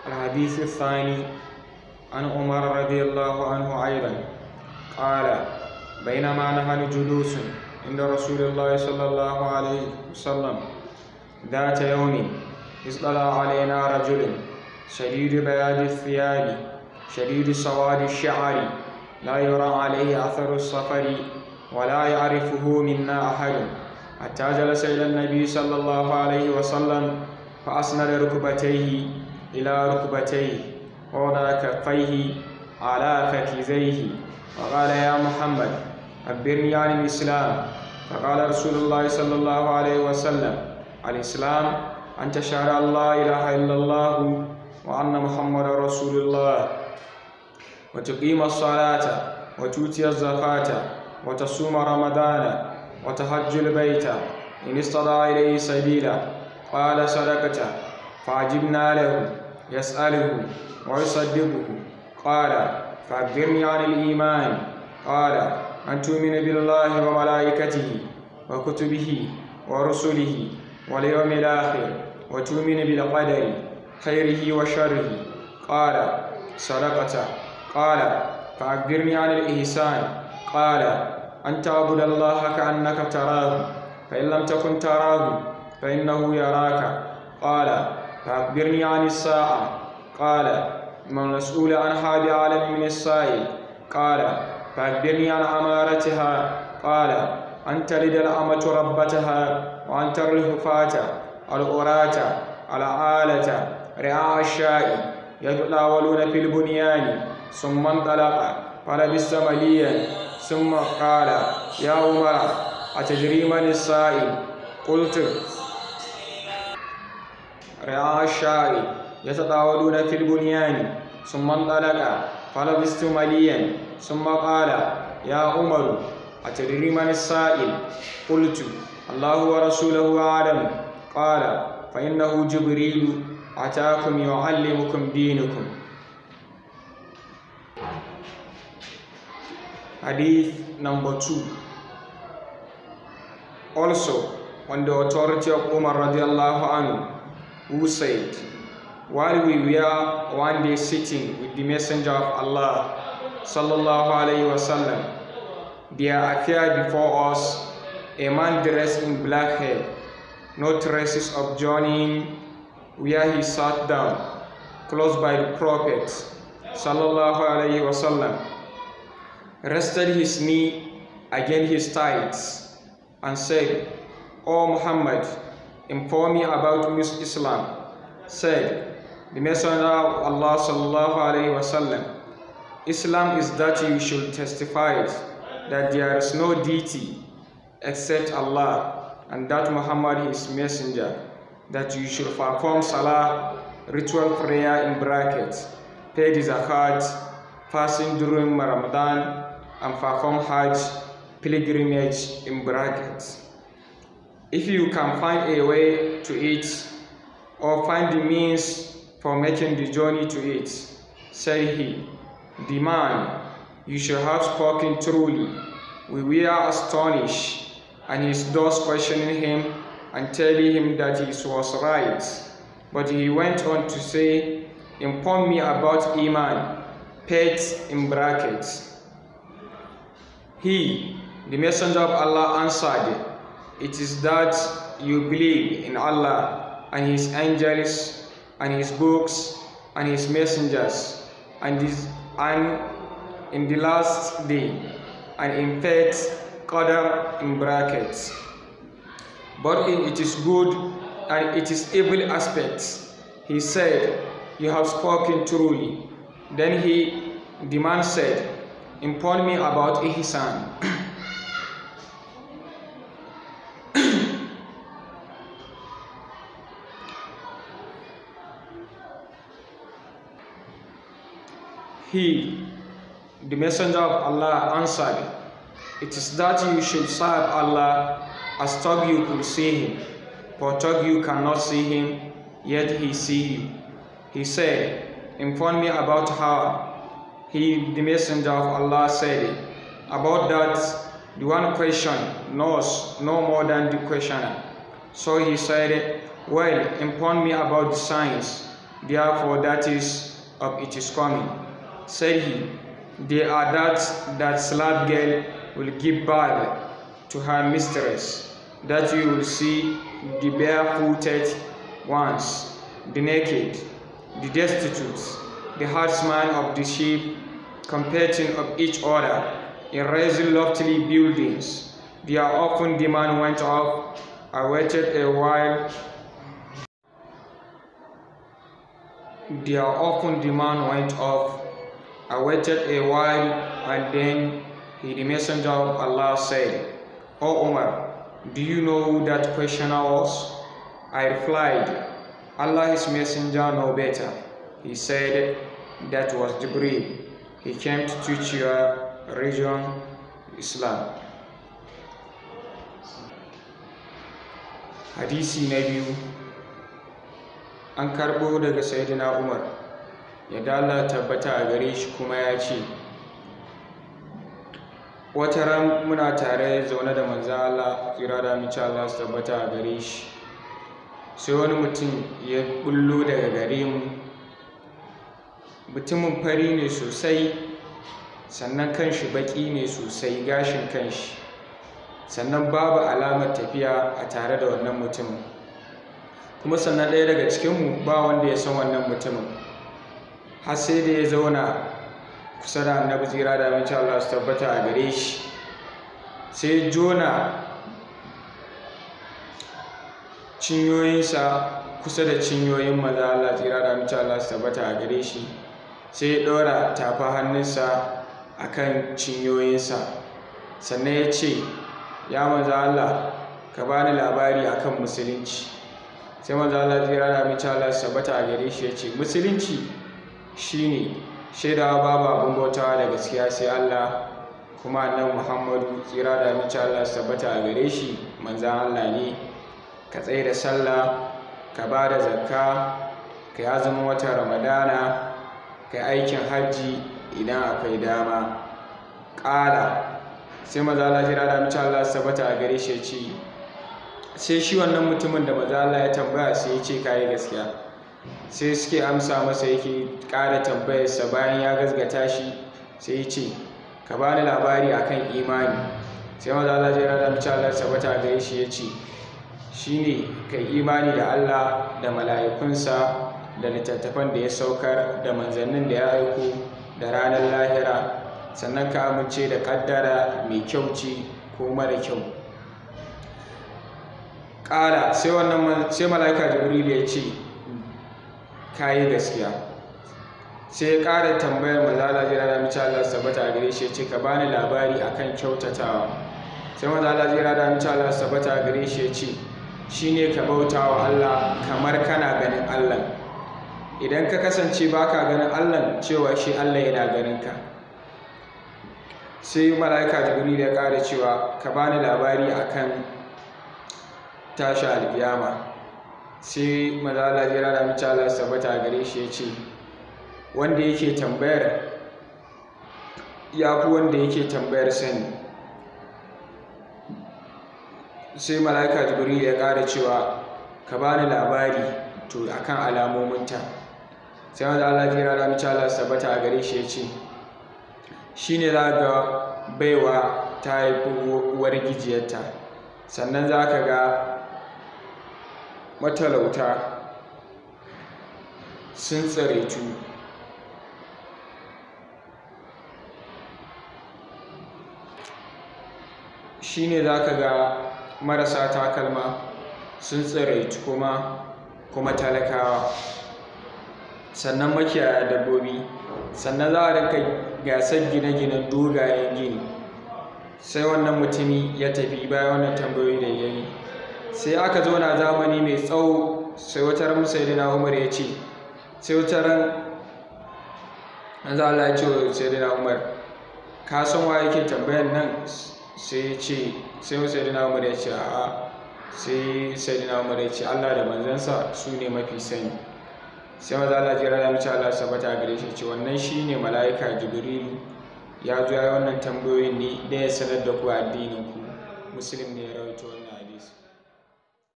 الحديث الثاني عن عمر رضي الله عنه أيضا قال: بينما نحن جلوس عند رسول الله صلى الله عليه وسلم ذات يوم اطلع علينا رجل شديد بياض الثياب شديد سواد الشعر لا يرى عليه أثر السفر ولا يعرفه منا أحد، حتى جلس إلى النبي صلى الله عليه وسلم فأسند ركبتيه إلى ركبتيه ووضع كفيه على فخذيه وقال: يا محمد أخبرني عن الإسلام. فقال رسول الله صلى الله عليه وسلم: الإسلام أن تشهد أن لا إله إلا الله وأن محمد رسول الله، وتقيم الصلاة وتؤتي الزكاة وتصوم رمضان وتحج البيت إن استطاع إليه سبيلا. قال: صدقت. فعجبنا له يسأله ويصدقه. قال: فأخبرني عن الإيمان. قال: أن تؤمن بالله وملائكته وكتبه ورسله واليوم الآخر وتؤمن بالقدر خيره وشره. قال: صدقت. قال: فأخبرني عن الإحسان. قال: أن تعبد الله كأنك تراه فإن لم تكن تراه فإنه يراك. قال: فأخبرني عن الساعة. قال: ما المسؤول عنها بعالم من السائل. قال: فأخبرني عن أمارتها. قال: أن تلد الأمة ربتها وأن ترى الحفاة العراة العالة رعاء الشاء يتطاولون في البنيان. ثم انطلق فلبث مليا ثم قال: يا عمر أتدري من السائل؟ قلت: رعاء الشاء يتطاولون في البنيان. ثم انطلق فلبثت مليا ثم قال: يا عمر أتدري من السائل؟ قلت: الله ورسوله أعلم. قال: فإنه جبريل أتاكم يعلمكم دينكم. Hadith number 2. Also, on the authority of Umar radiallahu anhu, who said, while we were one day sitting with the Messenger of Allah sallallahu alayhi wasallam, there appeared before us a man dressed in black hair, no traces of journeying, where he sat down close by the Prophet sallallahu alayhi wasallam, rested his knee against his thighs, and said, O Muhammad, inform me about Islam. Said the Messenger of Allah sallallahu alayhi wasallam, Islam is that you should testify that there is no deity except Allah, and that Muhammad is messenger, that you should perform salah, ritual prayer in brackets, pay the zakat, fasting during Ramadan, and perform Hajj, pilgrimage in brackets. If you can find a way to it, or find the means for making the journey to it, said he, the man, you should have spoken truly. We were astonished, and his thus questioning him and telling him that he was right. But he went on to say, inform me about Iman, faith in brackets. He, the Messenger of Allah, answered, it is that you believe in Allah and His angels and His books and His messengers and in the last day, and in faith, qadar in brackets. But in its good and its evil aspects, he said, you have spoken truly. Then the man said, inform me about Ihsan. He, the Messenger of Allah, answered, it is that you should serve Allah as though you could see Him, for though you cannot see Him, yet He see you. He said, inform me about how. He, the Messenger of Allah, said, about that, the one question knows no more than the questioner. So he said, well, inform me about the signs therefore that is of its coming. Said he, they are that slave girl will give birth to her mistress, that you will see the barefooted ones, the naked, the destitute, the herdsmen of the sheep, competing of each other in raising lofty buildings. Their often demand went up. I waited a while. Their often demand went up. I waited a while, and then the messenger of Allah said, O Umar, do you know who that questioner was? I replied, Allah his messenger know better. He said, that was Jibreel. He came to teach your religion, Islam. Hadisi na biyu, an karbo daga Sayyidina Umar, yadda Allah tabbata a gare shi, kuma ya ce, wata ran muna tare zaune da manzo Allah, tsira da amince Allah su tabbata a gare shi, sai wani mutum ya bullo daga gare mu. Mutumin fari ne sosai, sannan kanshi baki ne sosai, gashin kanshi, sannan babu alamar tafiya a tare da wannan mutumin, kuma sannan ɗaya daga cikinmu ba wanda ya san wannan mutumin, har sai da ya zauna kusa da annabi tsira da amince Allah su tabbata a gare shi, sai jona cinyoyinsa kusa da cinyoyin manzo Allah tsira da amince Allah su tabbata a gare shi, sai ya ɗora tafa hannunsa a kan cinyoyinsa, sannan ya ce, ya manzo Allah, ka bani labari akan musulunci. Sai manzo Allah tsira da amince Allah su tabbata a gare shi ya ce, musulunci shine shaidawa babu abin bautawa da gaskiya sai Allah, kuma annabi Muhammadu tsira da amince Allah su tabbata a gare shi manzon Allah ne, ka tsaye da sallah, ka ba da zakka, ka yi azumin watan Ramadana, ka yi aikin hajji idan akwai dama. Ƙala, sai manzo Allah tsira da amince Allah su tabbata a gare shi ya ce, sai shi wannan mutumin da manzo Allah ya tambaya sai ya ce kai gaskiya, sai suke amsa masa, yake ƙara tambayarsa bayan ya gasgata shi, sai ya ce, ka bani labari akan imani. Sai manzo Allah ya rada mace Allah sabata gare shi ya ce, shine kai imani da Allah da mala'ikunsa da littattafan da ya saukar da manzannin da ya aiko da ranar lahira, sannan ka amince da kaddara mai kyau ce ko mara kyau. Ƙala, sai mala'ika Jibril ya ce, ka yi gaskiya. Sai ya ƙara tambayar manzala jira da mace Allah sabata gare shi ya ce, ka bani labari akan kyautatawa. Sai manzala jira da mace Allah sabata gare shi ya ce, shine ka bauta wa Allah kamar kana ganin Allah. Idan ka kasance baka ganin Allah, cewa shi Allah yana ganin ka. Sai mala'ika Jibril ya ƙara cewa, ka bani labari akan tashi alƙiyama. Sai manzala jira da mace Allah sabata gare shi ya ce, wanda yake tambayar ya fi wanda yake tambayar sani. Sai mala'ika Jibril ya ƙara cewa, ka bani labari to akan alamominta. Sai wanda Allah jira da mace Allah sabata a gare shi ya ce, shine za ga baiwa ta haifi uwar gijiyarta, sannan za ka ga matalauta sun tsiraitu, shine za ka ga marasa takalma sun tsiraitu kuma talakawa, sannan makiyaya dabbobi, sannan za a rinka gasar gine-ginen dogayen gini. Sai wannan mutumi ya tafi bayan wannan tambayoyi da ya yi. Sai aka zauna zamani mai tsawo. Sai wata ran Sayyidina Umar ya ce, sai wata ran manzo Allah ya ce wa Sayyidina Umar, ka san wa yake tambayar nan? Sai ya ce, sai Sayyidina Umar ya ce a'a. Sai Sayyidina Umar ya ce, Allah da manzansa su ne mafi sani. Sai manzo Allah jira da mace Allah sabata gare shi ce, wannan shine mala'ika Jibril ya zo ya yi wannan tambayoyin ne da ya sanar da ku addinin ku. Muslim ne.